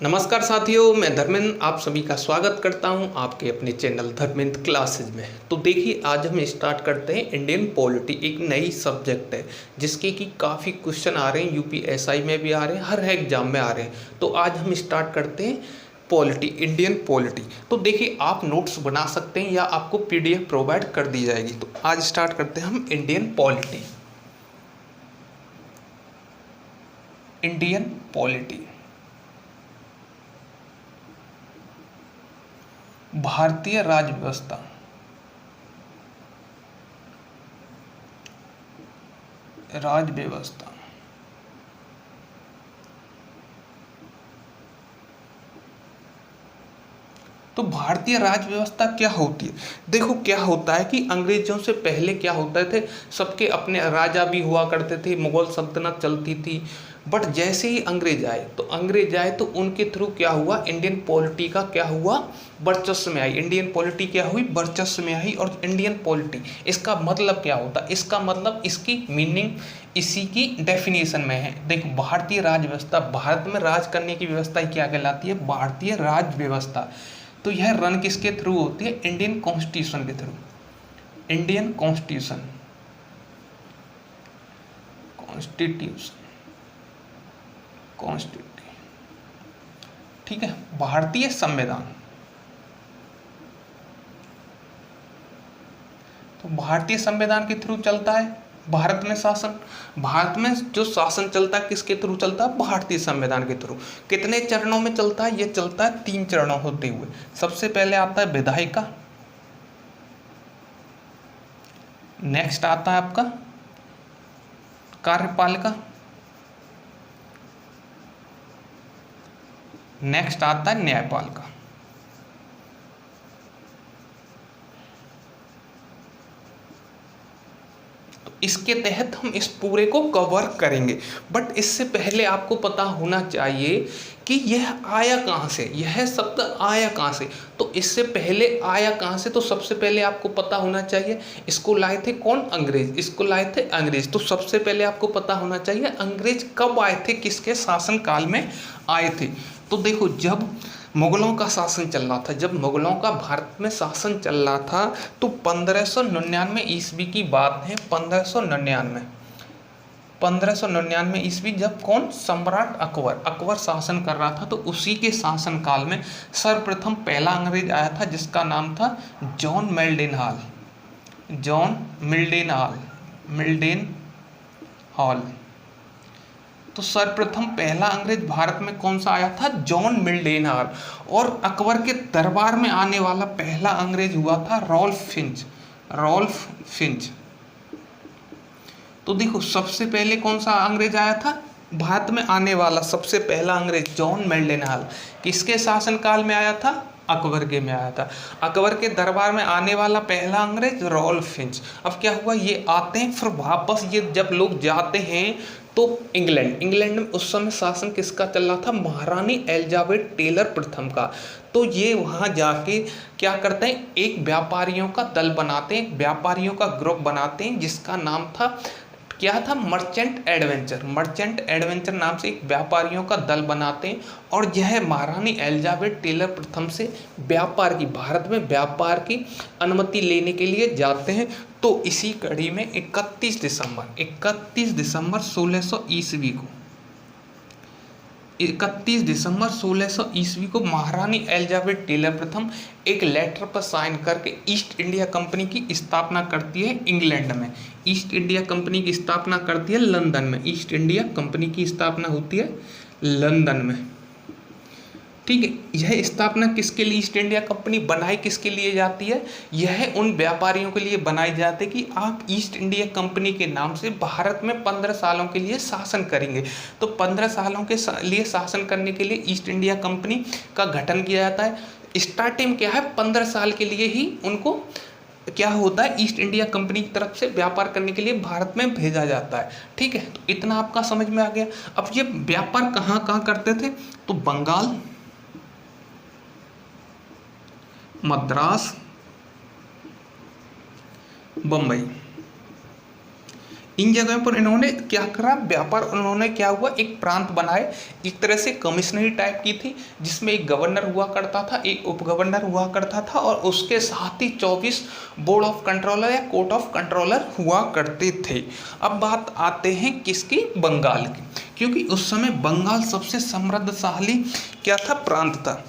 नमस्कार साथियों, मैं धर्मेंद्र आप सभी का स्वागत करता हूं आपके अपने चैनल धर्मेंद्र क्लासेज में। तो देखिए, आज हम स्टार्ट करते हैं इंडियन पॉलिटी। एक नई सब्जेक्ट है जिसके कि काफ़ी क्वेश्चन आ रहे हैं, यूपीएसआई में भी आ रहे हैं, हर एग्जाम में आ रहे हैं। तो आज हम स्टार्ट करते हैं पॉलिटी, इंडियन पॉलिटी। तो देखिए, आप नोट्स बना सकते हैं या आपको पीडीएफ प्रोवाइड कर दी जाएगी। तो आज स्टार्ट करते हैं हम इंडियन पॉलिटी। इंडियन पॉलिटी, भारतीय राज्य व्यवस्था। राज्य व्यवस्था तो भारतीय राज्य व्यवस्था क्या होती है? देखो, क्या होता है कि अंग्रेजों से पहले क्या होता थे, सबके अपने राजा भी हुआ करते थे, मुगल सल्तनत चलती थी। बट जैसे ही अंग्रेज आए तो उनके थ्रू क्या हुआ, इंडियन पॉलिटी का क्या हुआ, वर्चस्व में आई। इंडियन पॉलिटी क्या हुई, वर्चस्व में आई। और इंडियन पॉलिटी, इसका मतलब क्या होता है? इसका मतलब, इसकी मीनिंग इसी की डेफिनेशन में है। देखो, भारतीय राज्य व्यवस्था, भारत में राज करने की व्यवस्था क्या कहलाती है? भारतीय राज्य व्यवस्था। तो यह रन किसके थ्रू होती है? इंडियन कॉन्स्टिट्यूशन के थ्रू। इंडियन कॉन्स्टिट्यूशन, कॉन्स्टिट्यूशन, ठीक है। भारतीय संविधान, तो भारतीय संविधान के थ्रू चलता है भारत में शासन। भारत में जो शासन चलता है किसके थ्रू चलता है? भारतीय संविधान के थ्रू। कितने चरणों में चलता है? ये चलता है 3 चरणों होते हुए। सबसे पहले आता है विधायिका, नेक्स्ट आता है आपका कार्यपालिका, नेक्स्ट आता है न्यायपालिका। इसके तहत हम इस पूरे को कवर करेंगे। बट इससे पहले आपको पता होना चाहिए कि यह आया कहाँ से, यह शब्द आया कहाँ से। तो इससे पहले आया कहाँ से, तो सबसे पहले आपको पता होना चाहिए इसको लाए थे कौन? अंग्रेज। इसको लाए थे अंग्रेज। तो सबसे पहले आपको पता होना चाहिए अंग्रेज कब आए थे, किसके शासन काल में आए थे। तो देखो, जब मुगलों का शासन चल रहा था, जब मुगलों का भारत में शासन चल रहा था, तो 1599 ईस्वी की बात है। 1599 ईस्वी, जब कौन? सम्राट अकबर शासन कर रहा था। तो उसी के शासन काल में सर्वप्रथम पहला अंग्रेज आया था जिसका नाम था जॉन मिल्डेन हॉल। तो सर्वप्रथम पहला अंग्रेज भारत में कौन सा आया था? John Mildenhall. और अकबर के दरबार में आने वाला पहला अंग्रेज हुआ था रॉल्फ फिंच। तो देखो, सबसे पहले कौन सा अंग्रेज आया था भारत में आने वाला? सबसे पहला अंग्रेज जॉन मिल्डेन हॉल। किसके शासनकाल में आया था? अकबर के में आया था। अकबर के दरबार में आने वाला पहला अंग्रेज रॉल्फ फिंच। अब क्या हुआ, ये आते हैं, फिर वापस ये जब लोग जाते हैं तो इंग्लैंड में उस समय शासन किसका चल रहा था? महारानी एलिजाबेथ टेलर प्रथम का। तो ये वहाँ जाके क्या करते हैं, एक व्यापारियों का दल बनाते हैं, व्यापारियों का ग्रुप बनाते हैं, जिसका नाम था, क्या था? मर्चेंट एडवेंचर नाम से एक व्यापारियों का दल बनाते हैं। और यह महारानी एलिजाबेथ टेलर प्रथम से भारत में व्यापार की अनुमति लेने के लिए जाते हैं। तो इसी कड़ी में 31 दिसंबर 1600 ईस्वी को 31 दिसंबर 1600 ईस्वी को महारानी एलिजाबेथ टेलर प्रथम एक लेटर पर साइन करके ईस्ट इंडिया कंपनी की स्थापना करती है इंग्लैंड में। ईस्ट इंडिया कंपनी की स्थापना करती है लंदन में। ईस्ट इंडिया कंपनी की स्थापना होती है लंदन में, ठीक है। यह स्थापना किसके लिए ईस्ट इंडिया कंपनी बनाई, किसके लिए जाती है? यह उन व्यापारियों के लिए बनाई जाती है कि आप ईस्ट इंडिया कंपनी के नाम से भारत में 15 सालों के लिए शासन करेंगे। तो 15 सालों के लिए शासन करने के लिए ईस्ट इंडिया कंपनी का गठन किया जाता है। स्टार्टिंग क्या है, 15 साल के लिए ही उनको क्या होता है, ईस्ट इंडिया कंपनी की तरफ से व्यापार करने के लिए भारत में भेजा जाता है, ठीक है। तो इतना आपका समझ में आ गया। अब ये व्यापार कहाँ कहाँ करते थे? तो बंगाल, मद्रास, बम्बई, इन जगहों पर इन्होंने क्या करा, व्यापार, उन्होंने क्या हुआ, एक प्रांत बनाए, एक तरह से कमिश्नरी टाइप की थी, जिसमें एक गवर्नर हुआ करता था, एक उप गवर्नर हुआ करता था, और उसके साथ ही 24 बोर्ड ऑफ कंट्रोलर या कोर्ट ऑफ कंट्रोलर हुआ करते थे। अब बात आते हैं किसकी, बंगाल की, क्योंकि उस समय बंगाल सबसे समृद्धशाली क्या था, प्रांत था,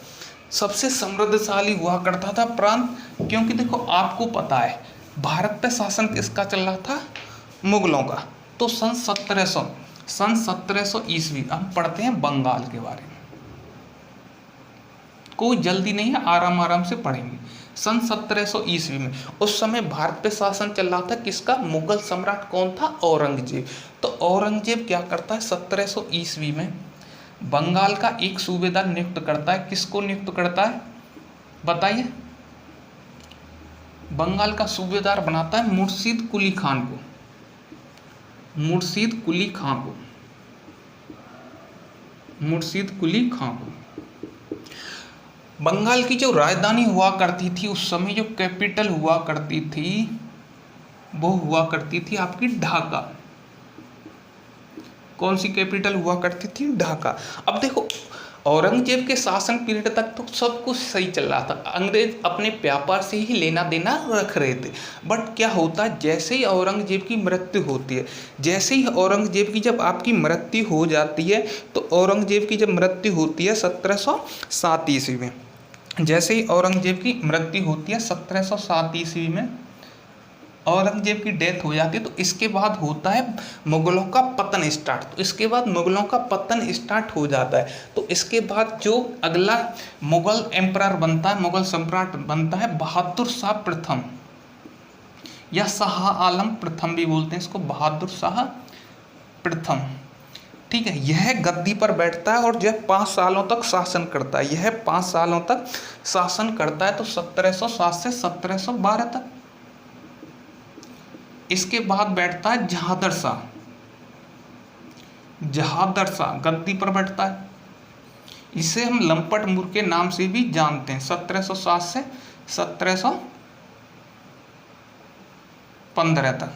सबसे समृद्धशाली हुआ करता था प्रांत। क्योंकि देखो आपको पता है भारत पे शासन किसका चल रहा था, मुगलों का। तो सन 1700 ईस्वी हम पढ़ते हैं बंगाल के बारे में, कोई जल्दी नहीं है, आराम आराम से पढ़ेंगे। सन 1700 ईस्वी में उस समय भारत पे शासन चल रहा था किसका, मुगल सम्राट कौन था, औरंगजेब। तो औरंगजेब क्या करता है, 1700 ईस्वी में बंगाल का एक सूबेदार नियुक्त करता है। किसको नियुक्त करता है बताइए, बंगाल का सूबेदार बनाता है मुर्शीद कुली खान को, मुर्शीद कुली खां को, मुर्शीद कुली खां को। बंगाल की जो राजधानी हुआ करती थी उस समय, जो कैपिटल हुआ करती थी, वो हुआ करती थी आपकी ढाका। कौन सी कैपिटल हुआ करती थी, ढाका। अब देखो औरंगजेब के शासन पीरियड तक तो सब कुछ सही चल रहा था, अंग्रेज अपने व्यापार से ही लेना देना रख रहे थे। बट क्या होता है, जैसे ही औरंगजेब की मृत्यु होती है, जैसे ही औरंगजेब की जब आपकी मृत्यु हो जाती है, तो औरंगजेब की जब मृत्यु होती है 1707 ईस्वी में, जैसे ही औरंगजेब की मृत्यु होती है 1707 ईस्वी में, औरंगजेब की डेथ हो जाती है, तो इसके बाद होता है मुगलों का पतन स्टार्ट। तो इसके बाद मुगलों का पतन स्टार्ट हो जाता है, तो इसके बाद जो अगला मुगल एम्परर बनता है, मुगल सम्राट बनता है बहादुर शाह प्रथम, या शाह आलम प्रथम भी बोलते हैं इसको, बहादुर शाह प्रथम। ठीक है, यह गद्दी पर बैठता है और यह 5 सालों तक शासन करता है, यह 5 सालों तक शासन करता है। तो 1707 से 1712 तक। इसके बाद बैठता है जहादर शाह, जहादर शाह गद्दी पर बैठता है, इसे हम लंपट मुर के नाम से भी जानते हैं। 1707 से 1715 तक।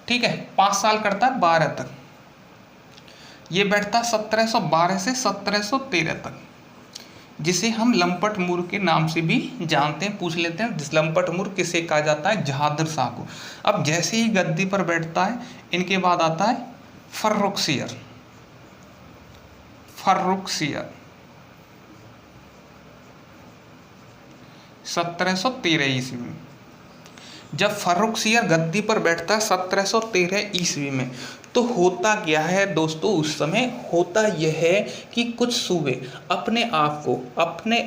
ठीक है, 5 साल करता है, 12 तक। ये बैठता है 1712 से 1713 तक, जिसे हम लंपट मुर के नाम से भी जानते हैं। पूछ लेते हैं लंपट मुर किसे कहा जाता है, जहादर शाह को। अब जैसे ही गद्दी पर बैठता है, इनके बाद आता है फर्रुखसियर, फर्रुखसियर 1713 ईस्वी में। जब फर्रुखसियर गद्दी पर बैठता है 1713 ईस्वी में, तो होता क्या है दोस्तों, उस समय होता यह है कि कुछ सूबे अपने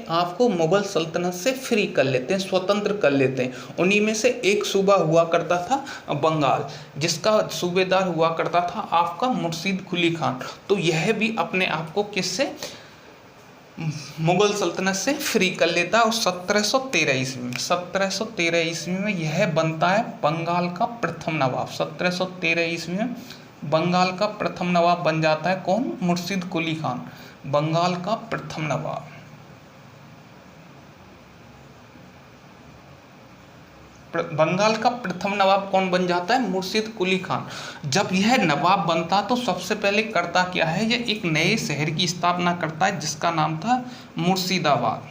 आप को मुगल सल्तनत से फ्री कर लेते हैं, स्वतंत्र कर लेते हैं। उन्हीं में से एक सूबा हुआ करता था बंगाल, जिसका सूबेदार हुआ करता था आपका मुर्शीद कुली खान। तो यह भी अपने आप को किससे, मुगल सल्तनत से फ्री कर लेता है। और 1713 ईस्वी में, 1713 ईस्वी में यह बनता है बंगाल का प्रथम नवाब। 1713 ईस्वी में बंगाल का प्रथम नवाब बन जाता है कौन, मुर्शीद कुली खान, बंगाल का प्रथम नवाब। बंगाल का प्रथम नवाब कौन बन जाता है, मुर्शीद कुली खान। जब यह नवाब बनता तो सबसे पहले करता क्या है, यह एक नए शहर की स्थापना करता है जिसका नाम था मुर्शिदाबाद,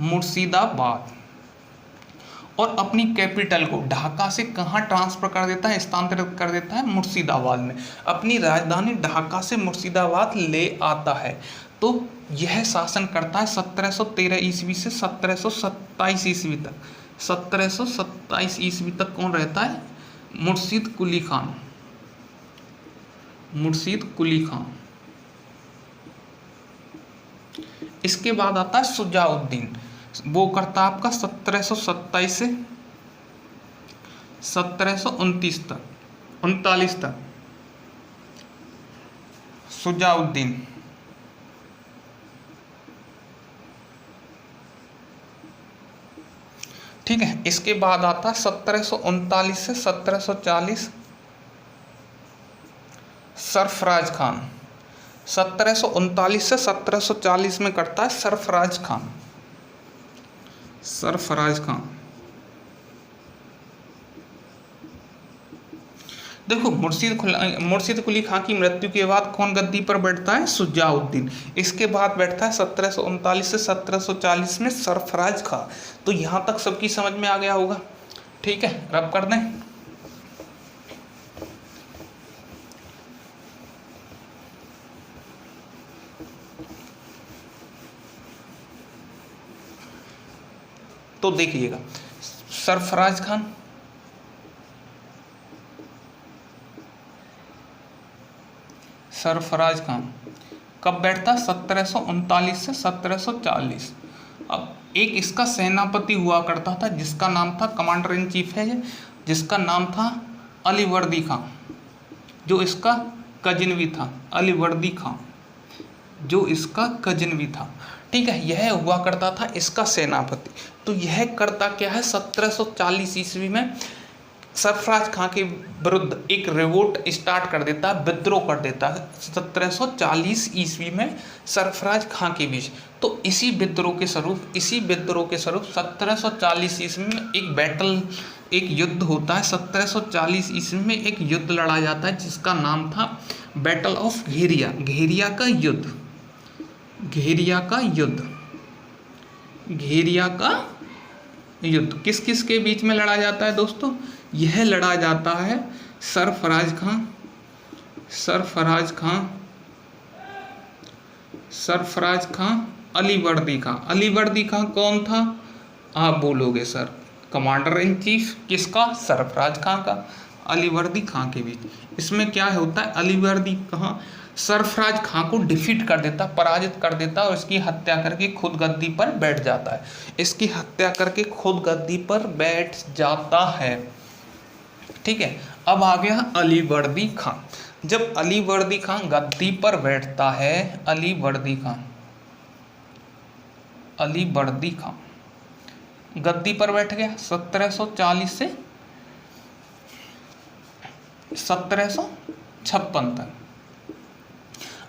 मुर्शिदाबाद। और अपनी कैपिटल को ढाका से कहाँ ट्रांसफर कर देता है, स्थानांतरित कर देता है, मुर्शिदाबाद में। अपनी राजधानी ढाका से मुर्शिदाबाद ले आता है। तो यह शासन करता है 1713 ईस्वी से 1727 ईस्वी तक। 1727 ईस्वी तक कौन रहता है, मुर्शीद कुली खान, मुर्शीद कुली खान। इसके बाद आता है सुजाउद्दीन, वो करता है आपका 1727 से 1729 तक, 39 तक, सुजाउद्दीन। ठीक है, इसके बाद आता है 1739 से 1740 सरफराज खान। 1739 से 1740 में करता है सरफराज खान, सरफराज खान। देखो, मुर्शिद कुली खां की मृत्यु के बाद कौन गद्दी पर बैठता है? शुजाउद्दीन। इसके बाद बैठता है 1739 से 1740 में सरफराज खां। तो यहाँ तक सबकी समझ में आ गया होगा। ठीक है, रब कर दें। तो देखिएगा, सरफराज खान, सरफराज खान कब बैठता? 1739 से 1740। अब एक इसका सेनापति हुआ करता था जिसका नाम था, कमांडर इन चीफ है ये, जिसका नाम था अलीवर्दी खां, जो इसका कजिन भी था। अलीवर्दी खां जो इसका कजिन भी था। ठीक है, यह हुआ करता था इसका सेनापति। तो यह करता क्या है, 1740 ईस्वी में सरफराज खां के विरुद्ध एक रिवोल्ट स्टार्ट कर देता है, विद्रोह कर देता है 1740 ईस्वी में सरफराज खां के बीच। तो इसी विद्रोह के स्वरूप 1740 ईस्वी में एक युद्ध होता है। 1740 ईस्वी में एक युद्ध लड़ा जाता है जिसका नाम था बैटल ऑफ घेरिया। घेरिया का युद्ध, घेरिया का युद्ध, घेरिया का युद्ध किस किस के बीच में लड़ा जाता है दोस्तों? यह लड़ा जाता है सरफराज खां, सरफराज खां, सरफराज खां, अलीवर्दी खां। अलीवर्दी खां कौन था? आप बोलोगे सर, कमांडर इन चीफ किसका? सरफराज खां का। अलीवर्दी खां के बीच इसमें क्या होता है, अलीवर्दी खां सरफराज खां को डिफीट कर देता, पराजित कर देता और इसकी हत्या करके खुद गद्दी पर बैठ जाता है। इसकी हत्या करके खुद गद्दी पर बैठ जाता है। ठीक है, अब आ गया अलीवर्दी खां। जब अलीवर्दी खां गद्दी पर बैठता है, अलीवर्दी खां, अलीवर्दी खां गद्दी पर बैठ गया 1740 से 1756 तक।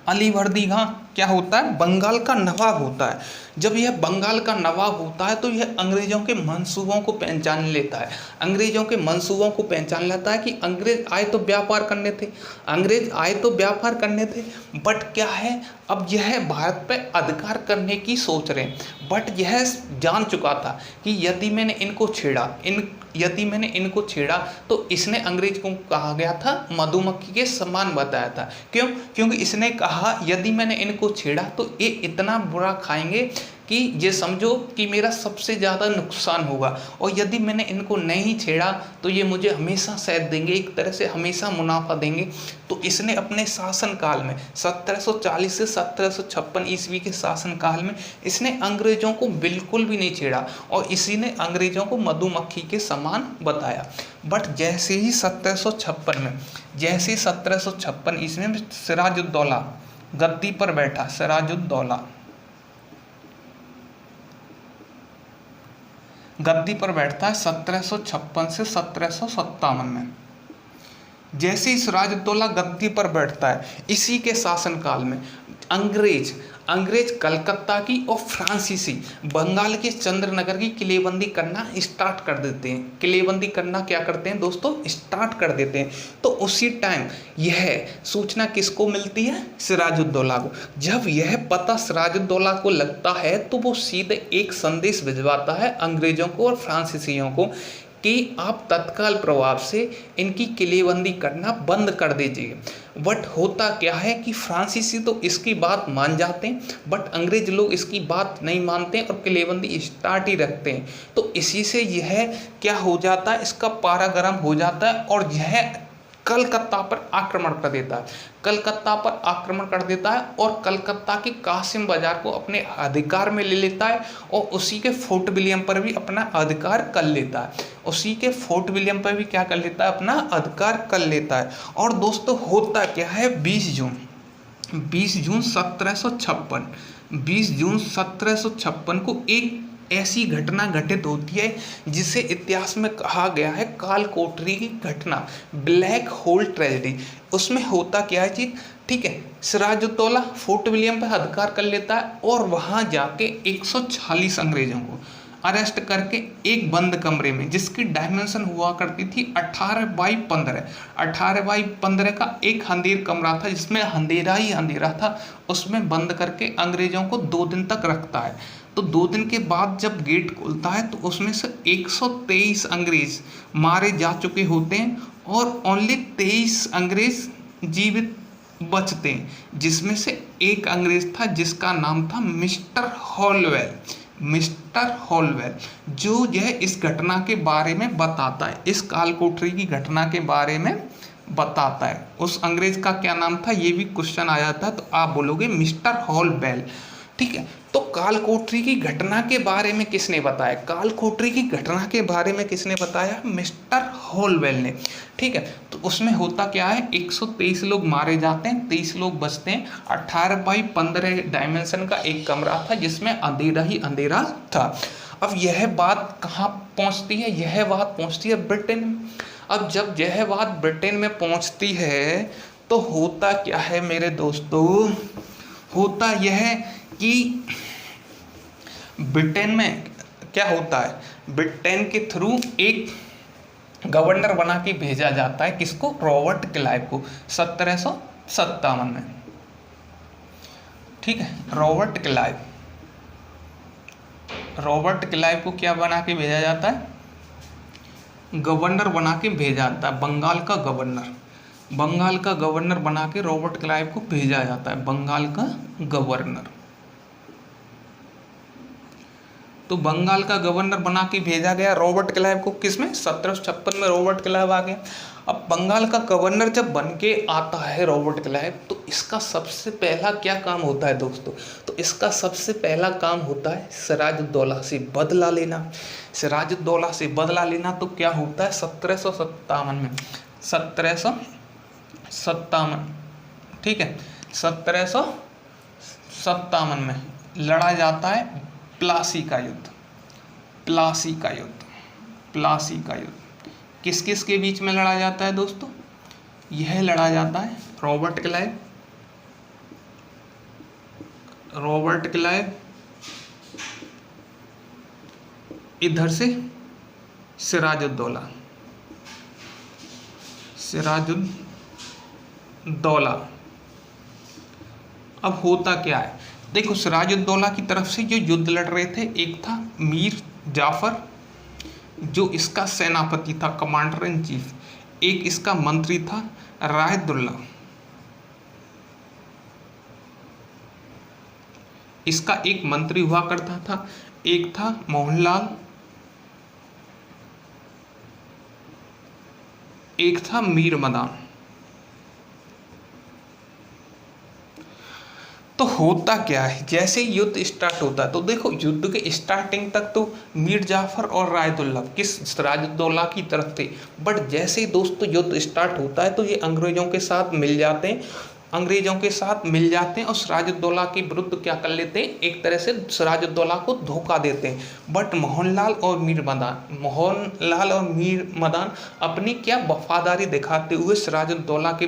अलीवर्दी खां क्या होता है? बंगाल का नवाब होता है। जब यह बंगाल का नवाब होता है तो यह अंग्रेजों के मंसूबों को पहचान लेता है। अंग्रेजों के मंसूबों को पहचान लेता है कि अंग्रेज आए तो व्यापार करने थे, अंग्रेज आए तो व्यापार करने थे, बट क्या है, अब यह भारत पे अधिकार करने की सोच रहे हैं। बट यह जान चुका था कि यदि मैंने इनको छेड़ा तो इसने अंग्रेज को कहा गया था मधुमक्खी के समान बताया था। क्यों? क्योंकि इसने कहा यदि मैंने इनको छेड़ा तो ये इतना बुरा खाएंगे कि ये समझो कि मेरा सबसे ज़्यादा नुकसान होगा, और यदि मैंने इनको नहीं छेड़ा तो ये मुझे हमेशा सैध देंगे, एक तरह से हमेशा मुनाफा देंगे। तो इसने अपने शासनकाल में 1740 से 1756 ईस्वी के शासनकाल में इसने अंग्रेजों को बिल्कुल भी नहीं छेड़ा और इसी ने अंग्रेजों को मधुमक्खी के समान बताया। बट जैसे ही 1756 ईस्वी में सिराजुद्दौला गद्दी पर बैठा, सिराजुद्दौला गद्दी पर बैठता है 1756 से 1757 में। जैसे ही सिराजुद्दौला गद्दी पर बैठता है, इसी के शासनकाल में अंग्रेज कलकत्ता की और फ्रांसीसी बंगाल के चंद्रनगर की किलेबंदी करना स्टार्ट कर देते हैं। किलेबंदी करना क्या करते हैं दोस्तों? स्टार्ट कर देते हैं। तो उसी टाइम यह सूचना किसको मिलती है? सिराजुद्दौला को। जब यह पता सिराजुद्दौला को लगता है तो वो सीधे एक संदेश भिजवाता है अंग्रेजों को और फ्रांसीसियों को कि आप तत्काल प्रभाव से इनकी किलेबंदी करना बंद कर दीजिए। बट होता क्या है कि फ्रांसीसी तो इसकी बात मान जाते हैं, बट अंग्रेज लोग इसकी बात नहीं मानते हैं और किलेबंदी स्टार्ट ही रखते हैं। तो इसी से यह क्या हो जाता है, इसका पारा गर्म हो जाता है और यह कलकत्ता पर आक्रमण कर देता है। कलकत्ता पर आक्रमण कर देता है और कलकत्ता के कासिम बाजार को अपने अधिकार में ले लेता है और उसी के फोर्ट विलियम पर भी अपना अधिकार कर लेता है। उसी के फोर्ट विलियम पर भी क्या कर लेता है? अपना अधिकार कर लेता है। और दोस्तों होता क्या है, 20 जून 1756 को एक ऐसी घटना घटित होती है जिसे इतिहास में कहा गया है काल कोठरी की घटना, ब्लैक होल ट्रेजेडी। उसमें होता क्या है जी, ठीक है, सिराजुद्दौला फोर्ट विलियम पर अधिकार कर लेता है और वहाँ जाके 140 अंग्रेजों को अरेस्ट करके एक बंद कमरे में, जिसकी डायमेंशन हुआ करती थी 18 बाई 15, 18 बाई 15 का एक अंधेर कमरा था जिसमें अंधेरा ही अंधेरा था, उसमें बंद करके अंग्रेजों को 2 दिन तक रखता है। तो 2 दिन के बाद जब गेट खुलता है तो उसमें से 123 अंग्रेज मारे जा चुके होते हैं और ओनली 23 अंग्रेज जीवित बचते हैं, जिसमें से एक अंग्रेज था जिसका नाम था मिस्टर हॉलवेल। मिस्टर हॉलवेल जो यह इस घटना के बारे में बताता है, इस काल कोठरी की घटना के बारे में बताता है। उस अंग्रेज का क्या नाम था, ये भी क्वेश्चन आया था, तो आप बोलोगे मिस्टर हॉलवेल। ठीक है, तो काल कोठरी की घटना के बारे में किसने बताया, काल कोठरी की घटना के बारे में किसने बताया, मिस्टर हॉलवेल ने। ठीक है, तो उसमें होता क्या है, 123 लोग मारे जाते हैं, 23 लोग बचते हैं। 18 बाई 15 डायमेंशन का एक कमरा था जिसमें अंधेरा ही अंधेरा था। अब यह बात कहाँ पहुँचती है, यह बात पहुँचती है ब्रिटेन में। अब जब यह बात ब्रिटेन में पहुँचती है तो होता क्या है मेरे दोस्तों, होता यह कि ब्रिटेन में क्या होता है, ब्रिटेन के थ्रू एक गवर्नर बना के भेजा जाता है, किसको, रॉबर्ट क्लाइव को, 1757 में। ठीक है, रॉबर्ट क्लाइव को क्या बना के भेजा जाता है, गवर्नर बना के भेजा जाता है, बंगाल का गवर्नर बना के रॉबर्ट क्लाइव को भेजा जाता है, बंगाल का गवर्नर। तो बंगाल का गवर्नर बना के भेजा गया रॉबर्ट क्लाइव को, किसमें, 1756 में रॉबर्ट क्लाइव आ गया। अब बंगाल का गवर्नर जब बन के आता है रॉबर्ट क्लाइव, तो इसका सबसे पहला क्या काम होता है दोस्तों, तो इसका सबसे पहला काम होता है सिराजुद्दौला से बदला लेना। सिराजुद्दौला से बदला लेना तो क्या होता है, 1757 में, 1757, ठीक है, 1757 में लड़ा जाता है प्लासी का युद्ध। किस किस के बीच में लड़ा जाता है दोस्तों, यह लड़ा जाता है रॉबर्ट क्लाइव, इधर से सिराजुद्दौला। अब होता क्या है, देखो सिराजुद्दौला की तरफ से जो युद्ध लड़ रहे थे, एक था मीर जाफर जो इसका सेनापति था, कमांडर इन चीफ, एक इसका मंत्री था रायदुल्ला, इसका एक मंत्री हुआ करता था, एक था मोहनलाल, एक था मीर मदान। तो होता क्या है, जैसे युद्ध स्टार्ट होता है, तो देखो युद्ध के स्टार्टिंग तक तो मीर जाफर और रायदुल्ला किस सिराजुद्दौला की तरफ थे, बट जैसे ही दोस्तों युद्ध स्टार्ट होता है तो ये अंग्रेजों के साथ मिल जाते हैं, और सिराजुद्दौला के विरुद्ध क्या कर लेते हैं, एक तरह से सिराजुद्दौला को धोखा देते हैं। बट मोहनलाल और मीर मदान अपनी क्या वफादारी दिखाते हुए सिराजुद्दौला के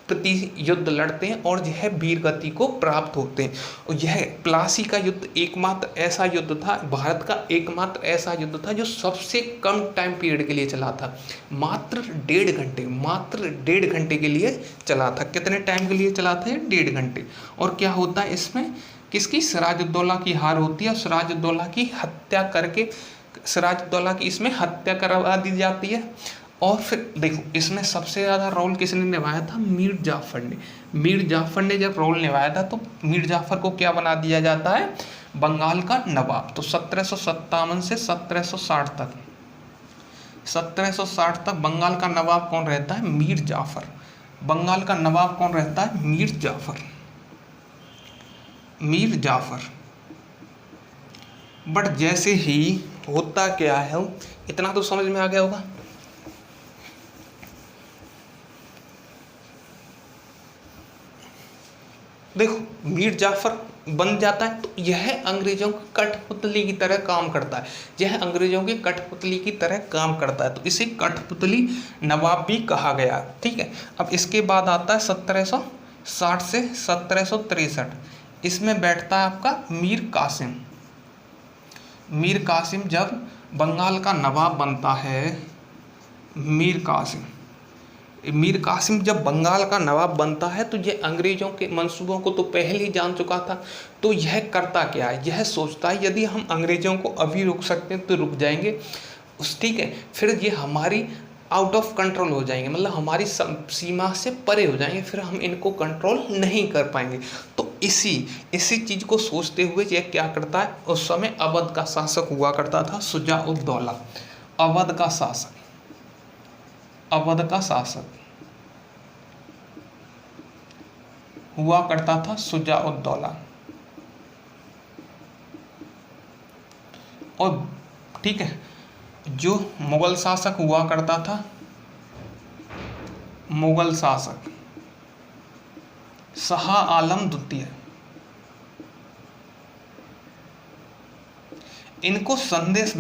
प्रति युद्ध लड़ते हैं और यह वीर गति को प्राप्त होते हैं। और यह प्लासी का युद्ध एकमात्र ऐसा युद्ध था, भारत का एकमात्र ऐसा युद्ध था जो सबसे कम टाइम पीरियड के लिए चला था, मात्र 1.5 घंटे के लिए चला था। कितने टाइम के लिए चला था, 1.5 घंटे। और क्या होता है इसमें, किसकी, सिराजुद्दौला की हार होती है और सिराजुद्दौला की हत्या करके सिराजुद्दौला की इसमें हत्या करवा दी जाती है। और फिर देखो इसमें सबसे ज़्यादा रोल किसने निभाया था, मीर जाफर ने जब रोल निभाया था तो मीर जाफर को क्या बना दिया जाता है, बंगाल का नवाब। तो 1757 से 1760 तक बंगाल का नवाब कौन रहता है, मीर जाफर। बंगाल का नवाब कौन रहता है, मीर जाफर। बट जैसे ही होता क्या है, इतना तो समझ में आ गया होगा। देखो मीर जाफर बन जाता है तो यह अंग्रेजों की कठपुतली की तरह काम करता है, तो इसे कठपुतली नवाब भी कहा गया। ठीक है, अब इसके बाद आता है 1760 से 1763, इसमें बैठता है आपका मीर कासिम। मीर कासिम जब बंगाल का नवाब बनता है, मीर कासिम जब बंगाल का नवाब बनता है तो ये अंग्रेजों के मंसूबों को तो पहले ही जान चुका था। तो यह करता क्या है, यह सोचता है यदि हम अंग्रेजों को अभी रुक सकते हैं तो रुक जाएंगे, ठीक है, फिर ये हमारी आउट ऑफ कंट्रोल हो जाएंगे, मतलब हमारी सीमा से परे हो जाएंगे, फिर हम इनको कंट्रोल नहीं कर पाएंगे। तो इसी चीज़ को सोचते हुए ये क्या करता है, उस समय अवध का शासक हुआ करता था शुजा-उद-दौला। अवध का शासक हुआ करता था शुजा-उद-दौला। और ठीक है, जो मुगल शासक हुआ करता था, मुगल शासक शाह आलम द्वितीय, इनको संदेश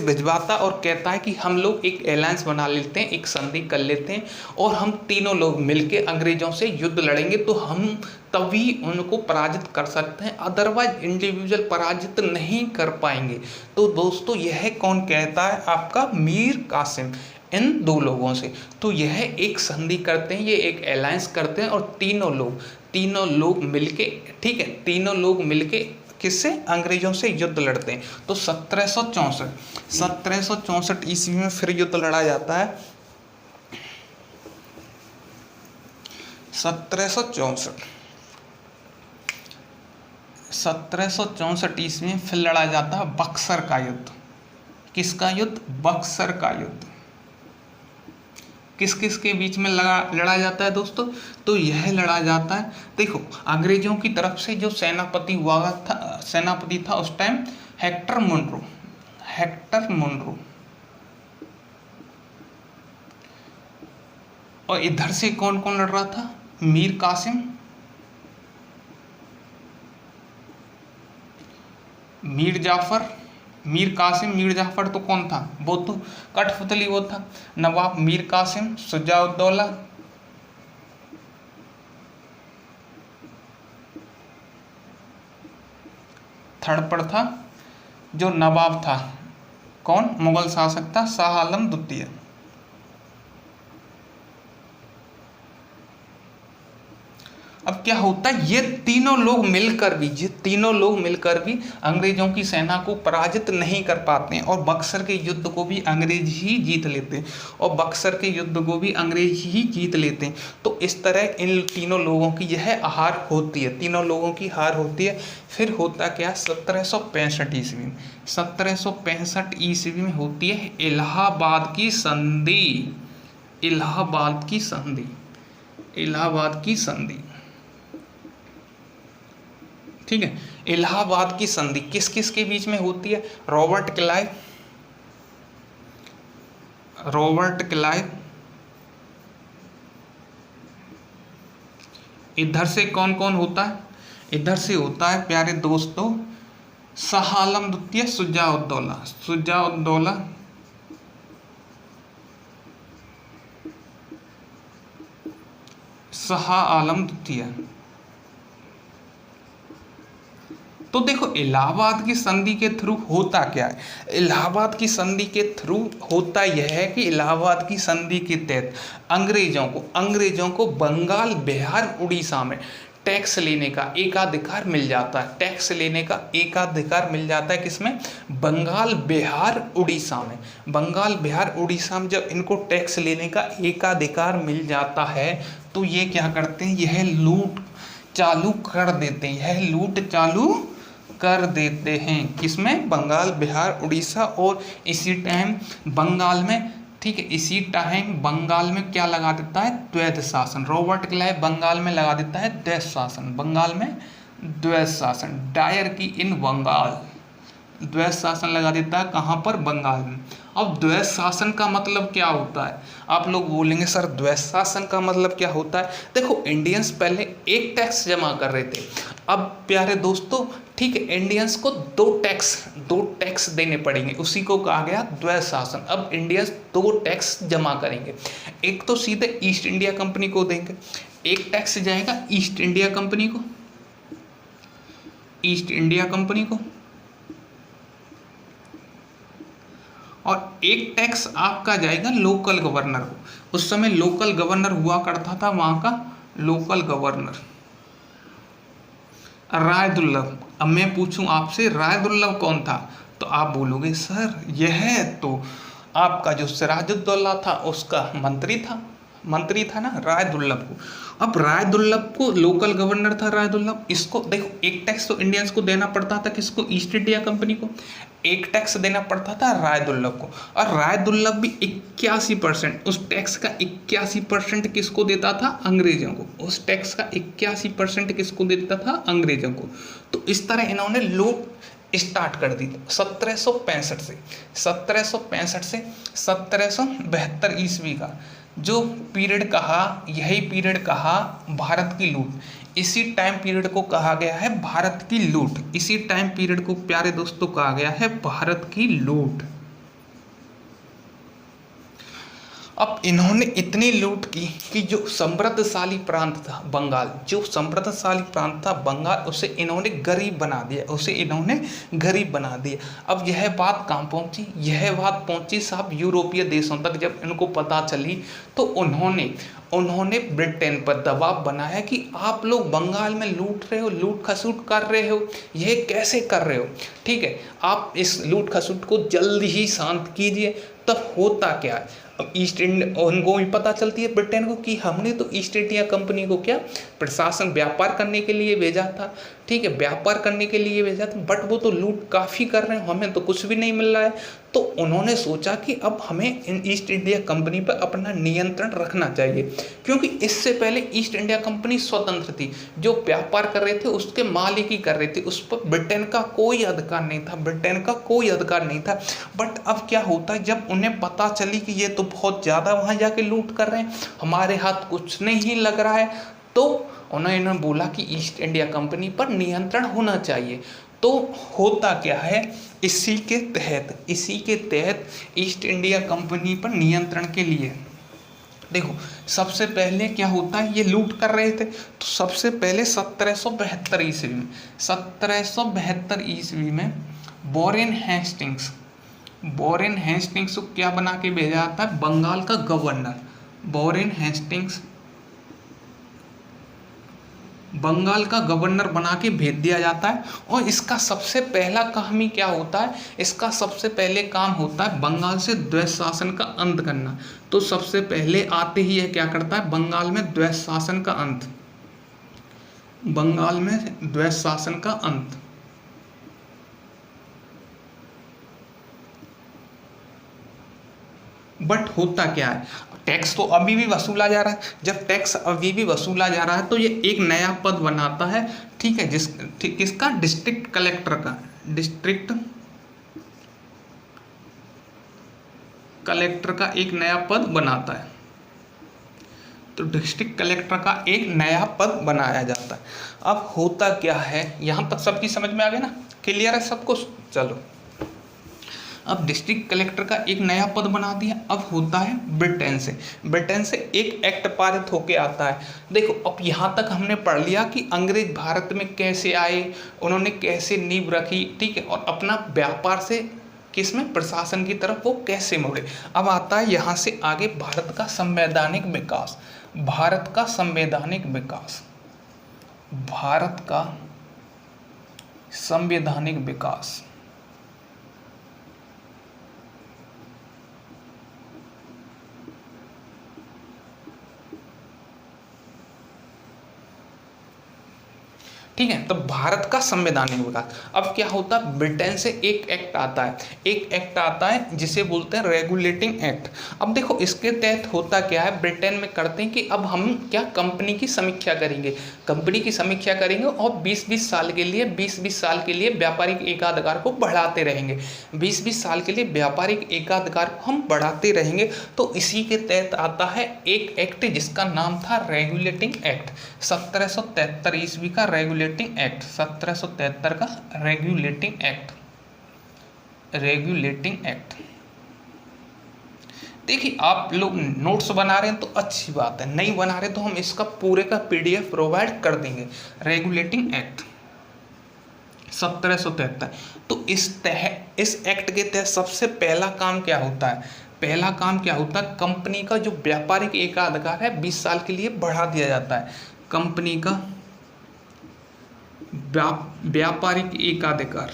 भिजवाता और कहता है कि हम लोग एक अलायंस बना लेते हैं, एक संधि कर लेते हैं और हम तीनों लोग मिलके अंग्रेजों से युद्ध लड़ेंगे तो हम तभी उनको पराजित कर सकते हैं, अदरवाइज इंडिविजुअल पराजित नहीं कर पाएंगे। तो दोस्तों यह कौन कहता है, आपका मीर कासिम, इन दो लोगों से। तो यह एक संधि करते हैं, ये एक अलायंस करते हैं और तीनों लोग मिलके, ठीक है, तीनों लोग मिलके किससे, अंग्रेजों से युद्ध लड़ते हैं। तो 1764 ईस्वी में फिर युद्ध लड़ा जाता है। 1764 ईस्वी में फिर लड़ा जाता है बक्सर का युद्ध। किसका युद्ध, बक्सर का युद्ध। किस किस के बीच में लड़ा जाता है दोस्तों, तो यह लड़ा जाता है, देखो अंग्रेजों की तरफ से जो सेनापति था उस टाइम हेक्टर मुनरो, और इधर से कौन कौन लड़ रहा था, मीर कासिम, मीर जाफर तो कौन था, वो तो कठपुतली वो था, नवाब मीर कासिम, शुजा-उद-दौला, थर्ड पर था जो नवाब था, कौन, मुगल शासक था शाह आलम द्वितीय। अब क्या होता है, ये तीनों लोग मिलकर भी अंग्रेजों की सेना को पराजित नहीं कर पाते हैं और बक्सर के युद्ध को भी अंग्रेज ही जीत लेते हैं। तो इस तरह इन तीनों लोगों की यह हार होती है। फिर होता क्या, 1765 ईस्वी में होती है इलाहाबाद की संधि। ठीक है, इलाहाबाद की संधि किस किस के बीच में होती है, रॉबर्ट क्लाइव, इधर से कौन कौन होता है, इधर से होता है प्यारे दोस्तों शाह आलम द्वितीय, शुजा-उद-दौला, शाह आलम द्वितीय। तो देखो इलाहाबाद की संधि के थ्रू होता क्या है, इलाहाबाद की संधि के थ्रू होता यह है कि इलाहाबाद की संधि के तहत अंग्रेजों को बंगाल, बिहार, उड़ीसा में टैक्स लेने का एकाधिकार मिल जाता है। किसमें, बंगाल, बिहार, उड़ीसा में जब इनको टैक्स लेने का एकाधिकार मिल जाता है तो ये क्या करते हैं, यह लूट चालू कर देते हैं किसमें, बंगाल, बिहार, उड़ीसा। और इसी टाइम बंगाल में, ठीक है, इसी टाइम बंगाल में क्या लगा देता है, द्वैध शासन। रॉबर्ट क्लाइव बंगाल में लगा देता है द्वैध शासन, डायर की इन बंगाल, द्वैध शासन लगा देता है कहाँ पर, बंगाल में। अब द्वैध शासन का मतलब क्या होता है, आप लोग बोलेंगे सर द्वैध शासन का मतलब क्या होता है। देखो इंडियंस पहले एक टैक्स जमा कर रहे थे, अब प्यारे दोस्तों, ठीक है, इंडियंस को दो टैक्स देने पड़ेंगे, उसी को कहा गया द्वैध शासन। अब इंडियंस दो टैक्स जमा करेंगे, एक तो सीधे ईस्ट इंडिया कंपनी को देंगे, एक टैक्स जाएगा ईस्ट इंडिया कंपनी को, और एक टैक्स आपका जाएगा लोकल गवर्नर को। उस समय लोकल गवर्नर हुआ करता था वहाँ का लोकल गवर्नर राय दुर्लभ। अब मैं पूछूं आपसे राय दुर्लभ कौन था, तो आप बोलोगे सर यह तो आपका जो सिराजुद्दौला था उसका मंत्री था ना राय दुर्लभ को। अब राय दुर्लभ को लोकल गवर्नर था राय दुर्लभ, इसको देखो एक टैक्स तो इंडियंस को देना पड़ता था, किसको, ईस्ट इंडिया कंपनी को। एक टैक्स देना पड़ता था राय दुर्लभ को, और राय दुर्लभ भी 81% उस टैक्स का 81% किसको देता था, अंग्रेजों को। उस टैक्स का 81% किसको देता था, अंग्रेजों को। तो इस तरह इन्होंने लूट स्टार्ट कर दी 1765 से 1772 ईस्वी का जो पीरियड कहा, यही पीरियड कहा भारत की लूट। इसी टाइम पीरियड को कहा गया है भारत की लूट। इसी टाइम पीरियड को प्यारे दोस्तों कहा गया है भारत की लूट। अब इन्होंने इतनी लूट की कि जो समृद्धशाली प्रांत था बंगाल, जो समृद्धशाली प्रांत था बंगाल, उसे इन्होंने गरीब बना दिया, उसे इन्होंने गरीब बना दिया। अब यह बात कहाँ पहुंची, यह बात पहुंची साहब यूरोपीय देशों तक। जब इनको पता चली तो उन्होंने ब्रिटेन पर दबाव बनाया कि आप लोग बंगाल में लूट रहे हो, लूट खसूट कर रहे हो, यह कैसे कर रहे हो, ठीक है, आप इस लूट खसूट को जल्दी ही शांत कीजिए। तब होता क्या है, अब ईस्ट इंडिया, उनको भी पता चलती है ब्रिटेन को कि हमने तो ईस्ट इंडिया कंपनी को क्या प्रशासन व्यापार करने के लिए भेजा था, ठीक है, व्यापार करने के लिए भेजा था, बट वो तो लूट काफ़ी कर रहे हैं, हमें तो कुछ भी नहीं मिल रहा है। तो उन्होंने सोचा कि अब हमें इन ईस्ट इंडिया कंपनी पर अपना नियंत्रण रखना चाहिए, क्योंकि इससे पहले ईस्ट इंडिया कंपनी स्वतंत्र थी, जो व्यापार कर रहे थे उसके मालिक ही कर रहे थे, उस पर ब्रिटेन का कोई अधिकार नहीं था, ब्रिटेन का कोई अधिकार नहीं था। बट अब क्या होता है, जब उन्हें पता चली कि ये तो बहुत ज़्यादा वहाँ जाके लूट कर रहे हैं, हमारे हाथ कुछ नहीं लग रहा है, तो उन्होंने बोला कि ईस्ट इंडिया कंपनी पर नियंत्रण होना चाहिए। तो होता क्या है, इसी के तहत ईस्ट इंडिया कंपनी पर नियंत्रण के लिए देखो सबसे पहले क्या होता है, ये लूट कर रहे थे तो सबसे पहले 1772 ईस्वी में वॉरेन हेस्टिंग्स को क्या बना के भेजा जाता है, बंगाल का गवर्नर। वॉरेन हेस्टिंग्स बंगाल का गवर्नर बना के भेज दिया जाता है। और इसका सबसे पहला काम ही क्या होता है, इसका सबसे पहले काम होता है बंगाल से द्वैध शासन का अंत करना। तो सबसे पहले आते ही यह क्या करता है, बंगाल में द्वैध शासन का अंत, बंगाल में द्वैध शासन का अंत। बट होता क्या है, टैक्स तो अभी भी वसूला जा रहा है। जब टैक्स अभी भी वसूला जा रहा है तो ये एक नया पद बनाता है, ठीक है, किसका, डिस्ट्रिक्ट कलेक्टर का। डिस्ट्रिक्ट कलेक्टर का एक नया पद बनाता है। तो डिस्ट्रिक्ट कलेक्टर का एक नया पद बनाया जाता है। अब होता क्या है, यहाँ तक सबकी समझ में आ गया ना, क्लियर है सब कुछ। चलो अब डिस्ट्रिक्ट कलेक्टर का एक नया पद बना दिया। अब होता है ब्रिटेन से एक एक्ट पारित होके आता है। देखो अब यहाँ तक हमने पढ़ लिया कि अंग्रेज भारत में कैसे आए, उन्होंने कैसे नींव रखी, ठीक है, और अपना व्यापार से किसमें, प्रशासन की तरफ वो कैसे मुड़े। अब आता है यहाँ से आगे भारत का संवैधानिक विकास। भारत का संवैधानिक विकास ठीक है। तो भारत का संवैधानिक विकास। अब क्या होता है, ब्रिटेन से एक एक्ट आता है जिसे बोलते हैं रेगुलेटिंग एक्ट। अब देखो इसके तहत होता क्या है, ब्रिटेन में करते हैं कि अब हम क्या कंपनी की समीक्षा करेंगे और 20-20 साल के लिए व्यापारिक एकाधिकार को बढ़ाते रहेंगे। 20-20 साल के लिए व्यापारिक एकाधिकार को हम बढ़ाते रहेंगे। तो इसी के तहत आता है एक एक्ट जिसका नाम था रेगुलेटिंग एक्ट। 1773 ईस्वी का रेगुलेटिंग एक्ट, 1773 का रेगुलेटिंग एक्ट। देखिए आप लोग नोट्स बना रहे हैं तो अच्छी बात है, नहीं बना रहे तो हम इसका पूरे का PDF प्रोवाइड कर देंगे। Regulating act 1773। तो इस एक्ट के तहत सबसे पहला काम क्या होता है? पहला काम क्या होता है? कंपनी का जो व्यापारिक एकाधिकार है 20 साल के लिए बढ़ा दिया जाता है। कंपनी का व्यापारिक एकाधिकार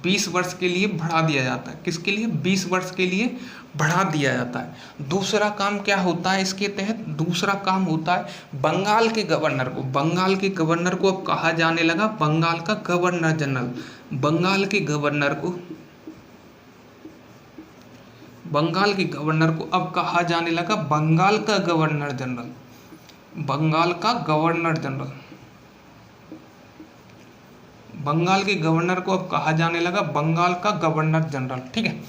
20 वर्ष के लिए बढ़ा दिया जाता है। किसके लिए? 20 वर्ष के लिए बढ़ा दिया जाता है। दूसरा काम क्या होता है इसके तहत? दूसरा काम होता है बंगाल के गवर्नर को अब कहा जाने लगा बंगाल का गवर्नर जनरल। बंगाल के गवर्नर को अब कहा जाने लगा बंगाल का गवर्नर जनरल। बंगाल के गवर्नर को अब कहा जाने लगा बंगाल का गवर्नर जनरल। ठीक है,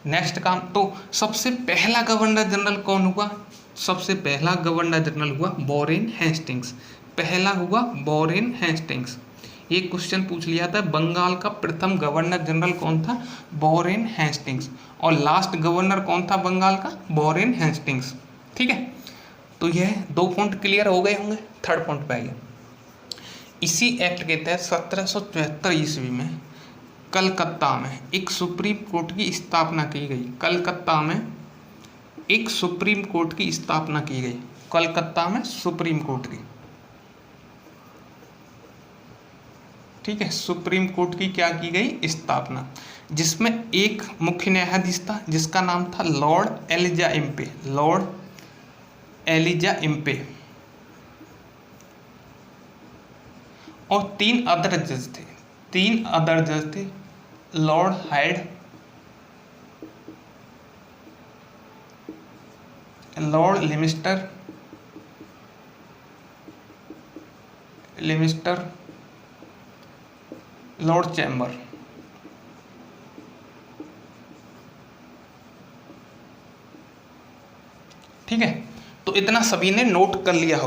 नेक्स्ट काम। तो सबसे पहला गवर्नर जनरल कौन हुआ? सबसे पहला गवर्नर जनरल हुआ वॉरेन हेस्टिंग्स। पहला हुआ वॉरेन हेस्टिंग्स। ये क्वेश्चन पूछ लिया था, बंगाल का प्रथम गवर्नर जनरल कौन था? Warren Hastings. और लास्ट गवर्नर कौन था बंगाल का? Warren Hastings. ठीक है, तो यह 2 पॉइंट क्लियर हो गए होंगे। थर्ड पॉइंट पे आइए। इसी एक्ट के तहत 1774 ईस्वी में कलकत्ता में एक सुप्रीम कोर्ट की स्थापना की गई। कलकत्ता में एक सुप्रीम कोर्ट की स्थापना की गई। कलकत्ता में सुप्रीम कोर्ट की, ठीक है, सुप्रीम कोर्ट की क्या की गई? स्थापना, जिसमें एक मुख्य न्यायाधीश था जिसका नाम था Lord Elijah Impey. Lord Elijah Impey और 3 अदर जज थे। 3 अदर जज थे, Lord Hyde, Lord Lemaistre, Lord Chamber. ठीक है, तो इतना सभी ने नोट कर लिया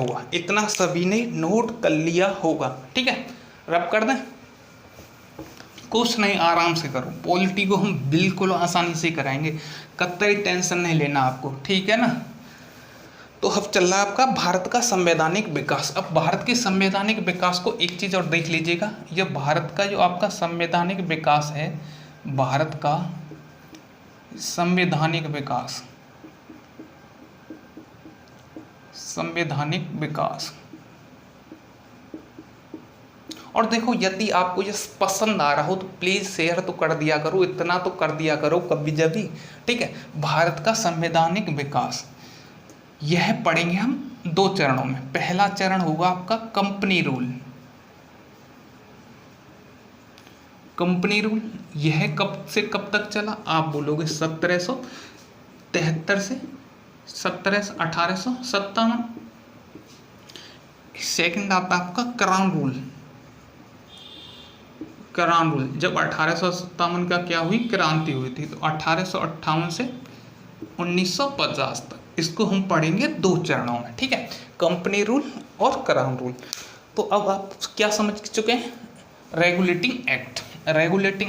होगा, ठीक है। रब कर दें, कुछ नहीं, आराम से करो। पॉलिटी को हम बिल्कुल आसानी से कराएंगे, कतई टेंशन नहीं लेना आपको, ठीक है ना। तो अब चल रहा है आपका भारत का संवैधानिक विकास। अब भारत के संवैधानिक विकास को एक चीज़ और देख लीजिएगा, यह भारत का जो आपका संवैधानिक विकास है, भारत का संवैधानिक विकास। और देखो, यदि आपको ये पसंद आ रहा हो तो प्लीज़ शेयर तो कर दिया करो, इतना तो कर दिया करो कभी जभी, ठीक है। भारत का संवैधानिक विकास, यह पढ़ेंगे हम 2 चरणों में। पहला चरण होगा आपका कंपनी रूल। कंपनी रूल यह कब से कब तक चला? आप बोलोगे 1773 से 1857। सेकंड आता आपका क्राउन रूल। जब 1857 का क्या हुई? क्रांति हुई थी, तो 1858 से 1950 तक। इसको हम पढ़ेंगे 2 चरणों में, ठीक है, कंपनी रूल और क्राउन रूल। तो अब आप क्या समझ चुके हैं? रेगुलेटिंग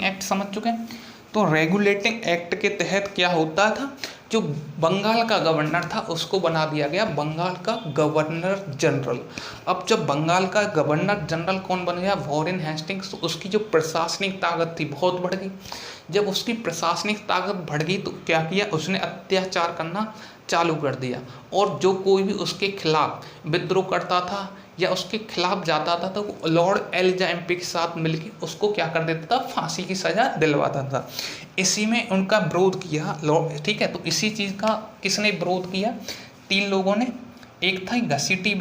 एक्ट समझ चुके हैं। तो रेगुलेटिंग एक्ट के तहत क्या होता था, जो बंगाल का गवर्नर था उसको बना दिया गया बंगाल का गवर्नर जनरल। अब जब बंगाल का गवर्नर जनरल कौन बन गया? Warren Hastings. तो उसकी जो प्रशासनिक ताकत थी बहुत बढ़ गई। जब उसकी प्रशासनिक ताकत बढ़ गई तो क्या किया उसने? अत्याचार करना चालू कर दिया, और जो कोई भी उसके खिलाफ विद्रोह करता था या उसके खिलाफ जाता था तो लॉर्ड एलिजा एम्पे के साथ मिलकर उसको क्या कर देता था? फांसी की सजा दिलवाता था। इसी में उनका विरोध किया, ठीक है। तो इसी चीज़ का किसने विरोध किया? 3 लोगों ने। एक था घसीटी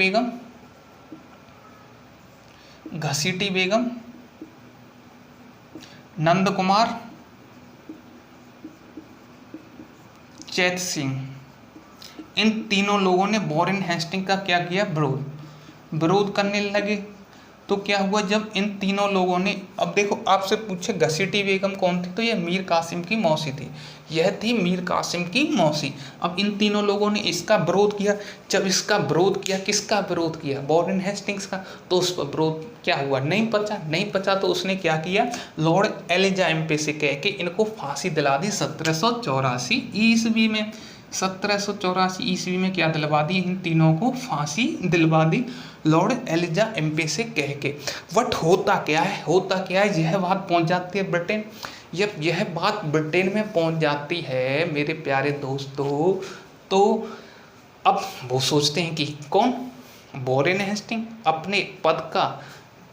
बेगम, नंद कुमार, चैत सिंह। इन तीनों लोगों ने वॉरेन हेस्टिंग का क्या किया? विरोध करने लगे। तो क्या हुआ, जब इन तीनों लोगों ने, अब देखो आपसे पूछे घसीटी बेगम कौन थी, तो ये मीर कासिम की मौसी थी। यह थी मीर कासिम की मौसी। अब इन तीनों लोगों ने इसका विरोध किया। जब इसका विरोध किया, किसका विरोध किया? वॉरेन हेस्टिंग्स का। तो उस पर विरोध क्या हुआ? नहीं पचा तो उसने क्या किया? लॉर्ड एलिजा एम्पे से कह के इनको फांसी दिला दी 1784 ईस्वी में। 1784 ईस्वी में क्या दिलवा दी, इन तीनों को फांसी दिलवा दी लॉर्ड एलिजा एम्पे से कह के। बट होता क्या है, यह बात पहुंच जाती है ब्रिटेन। जब यह बात ब्रिटेन में पहुंच जाती है मेरे प्यारे दोस्तों, तो अब वो सोचते हैं कि कौन, वॉरेन हेस्टिंग अपने पद का,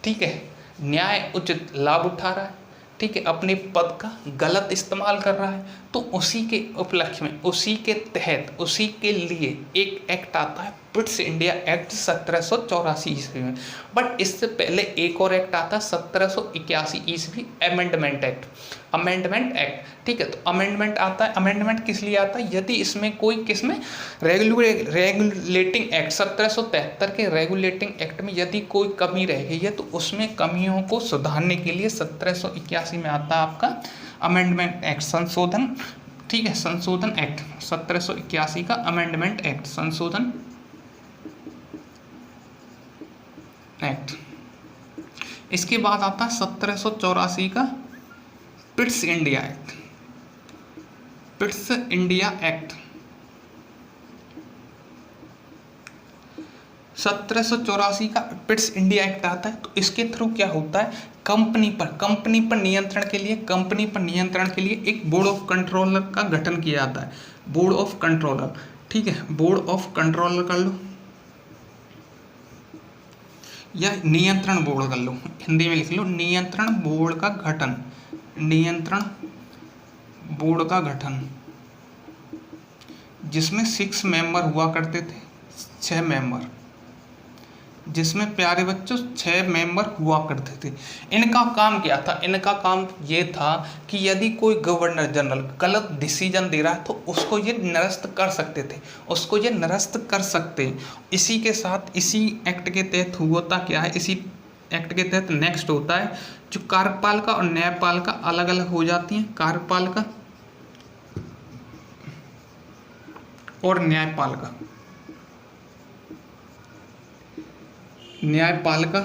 ठीक है, न्याय उचित लाभ उठा रहा है, ठीक है, अपने पद का गलत इस्तेमाल कर रहा है। तो उसी के उपलक्ष्य में, उसी के तहत, उसी के लिए एक एक्ट आता है, पिट्स इंडिया एक्ट 1784 ईस्वी में। बट इससे पहले एक और एक्ट आता है 1781 ईस्वी, अमेंडमेंट एक्ट। ठीक है, तो अमेंडमेंट आता है। अमेंडमेंट किस लिए आता है, यदि इसमें कोई, किसमें, रेगुलेटिंग एक्ट 1773 के रेगुलेटिंग एक्ट में यदि कोई कमी रह गई है तो उसमें कमियों को सुधारने के लिए 1781 में आता है आपका अमेंडमेंट एक्ट, संशोधन, ठीक है, संशोधन एक्ट 1781 का अमेंडमेंट एक्ट, संशोधन एक्ट। इसके बाद आता है 1784 का Pitt's India act, Pitt's India act. 1784 का पिट्स इंडिया एक्ट आता है। तो इसके थ्रू क्या होता है, कंपनी पर नियंत्रण के लिए एक बोर्ड ऑफ कंट्रोलर का गठन किया जाता है। बोर्ड ऑफ कंट्रोलर, ठीक है, बोर्ड ऑफ कंट्रोलर कर लो या नियंत्रण बोर्ड कर लो, हिंदी में लिख लो, नियंत्रण बोर्ड का गठन, नियंत्रण बोर्ड का गठन, जिसमें 6 मेंबर हुआ करते थे, 6 मेंबर, जिसमें प्यारे बच्चों 6 मेंबर हुआ करते थे। इनका काम क्या था, इनका काम ये था कि यदि कोई गवर्नर जनरल गलत डिसीजन दे रहा है तो उसको ये निरस्त कर सकते थे, उसको ये निरस्त कर सकते। इसी के साथ, इसी एक्ट के तहत होता क्या है, इसी एक्ट के तहत नेक्स्ट होता है जो कार्यपालिका और न्यायपालिका अलग अलग हो जाती हैं, कार्यपालिका और न्यायपालिका। न्यायपालिका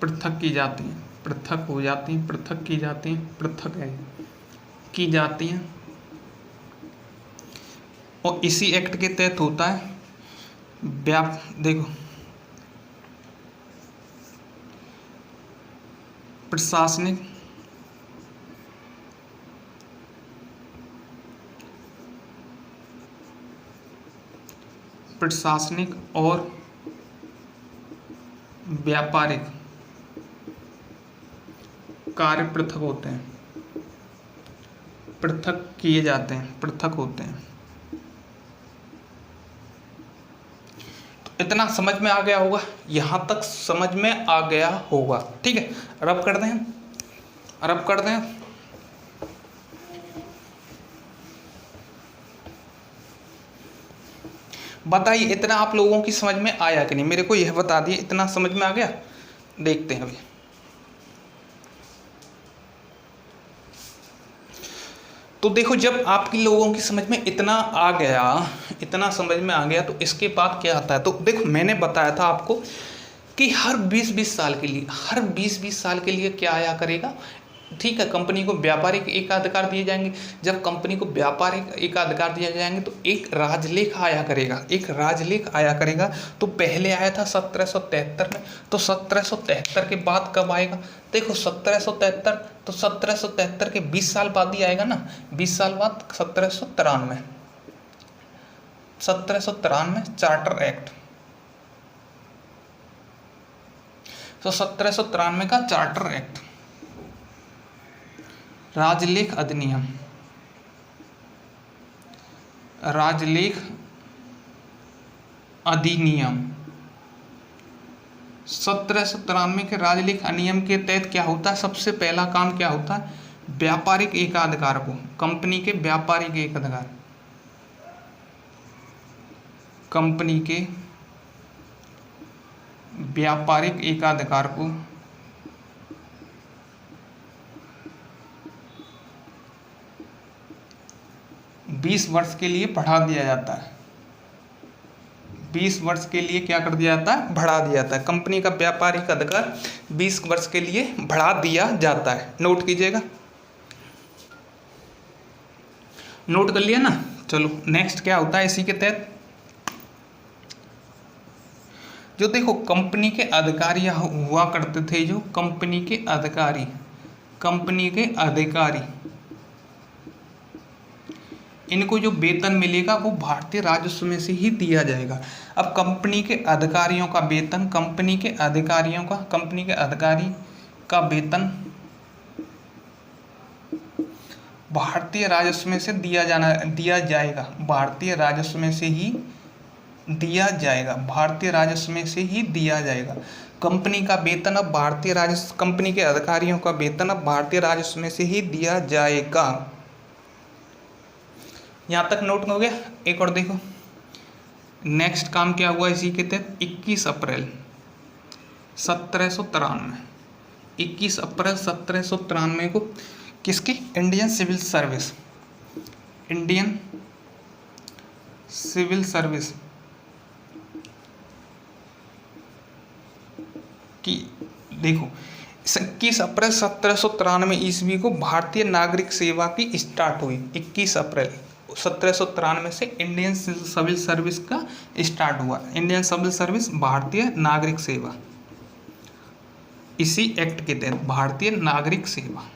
पृथक की जाती हैं, पृथक हो जाती हैं, पृथक की जाती हैं, पृथक है की जाती हैं। और इसी एक्ट के तहत होता है देखो, प्रशासनिक, प्रशासनिक और व्यापारिक कार्य पृथक होते हैं, पृथक किए जाते हैं, पृथक होते हैं। तो इतना समझ में आ गया होगा, यहाँ तक समझ में आ गया होगा, ठीक है। रब कर दें, रब कर दें। बताइए इतना आप लोगों की समझ में आया कि नहीं, मेरे को यह बता दिए, इतना समझ में आ गया। देखते हैं अभी। तो देखो, जब आपकी लोगों की समझ में इतना आ गया, इतना समझ में आ गया, तो इसके बाद क्या आता है। तो देखो, मैंने बताया था आपको कि हर 20-20 साल के लिए, हर 20-20 साल के लिए क्या आया करेगा, ठीक है, कंपनी को व्यापारिक एकाधिकार दिए जाएंगे। जब कंपनी को व्यापारिक एकाधिकार दिए जाएंगे तो एक राजलेख आया करेगा, एक राजलेख आया करेगा। तो पहले आया था 1773 में, तो 1773 के बाद कब आएगा, देखो 1773, तो 1773 के 20 साल बाद ही आएगा ना, 20 साल बाद 1793, 1793 चार्टर एक्ट। तो 1793 का चार्टर एक्ट, राजलेख अधिनियम, राजलेख अधिनियम 1793 के राजलेख अधिनियम के तहत क्या होता है, सबसे पहला काम क्या होता है, व्यापारिक एकाधिकार को, कंपनी के व्यापारिक एकाधिकार, कंपनी के व्यापारिक एकाधिकार को 20 वर्ष के लिए बढ़ा दिया जाता है। 20 वर्ष के लिए क्या कर दिया जाता है, बढ़ा दिया जाता है। कंपनी का व्यापारिक अधिकार 20 वर्ष के लिए बढ़ा दिया जाता है, नोट कीजिएगा। नोट कर लिया ना। चलो नेक्स्ट क्या होता है इसी के तहत, जो देखो कंपनी के अधिकारी हुआ करते थे, जो कंपनी के अधिकारी, इनको जो वेतन मिलेगा वो भारतीय राजस्व में से ही दिया जाएगा। अब कंपनी के अधिकारियों का वेतन, कंपनी के अधिकारी का वेतन भारतीय राजस्व में से दिया जाएगा, भारतीय राजस्व में से ही दिया जाएगा। कंपनी का वेतन अब भारतीय राजस्व, कंपनी के अधिकारियों का वेतन अब भारतीय राजस्व में से ही दिया जाएगा। यहाँ तक नोट हो गया। एक और देखो नेक्स्ट काम क्या हुआ इसी के तहत, 21 अप्रैल 1793, 21 अप्रैल 1793 को किसकी, इंडियन सिविल सर्विस की, देखो 21 अप्रैल 1793 ईस्वी को भारतीय नागरिक सेवा की स्टार्ट हुई। 21 अप्रैल 1793 से इंडियन सिविल सर्विस का स्टार्ट हुआ। इंडियन सिविल सर्विस, भारतीय नागरिक सेवा, इसी एक्ट के तहत भारतीय नागरिक सेवा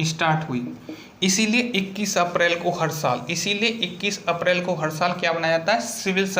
स्टार्ट हुई। इसीलिए 21 अप्रैल को हर साल क्या बनाया जाता है, सिविल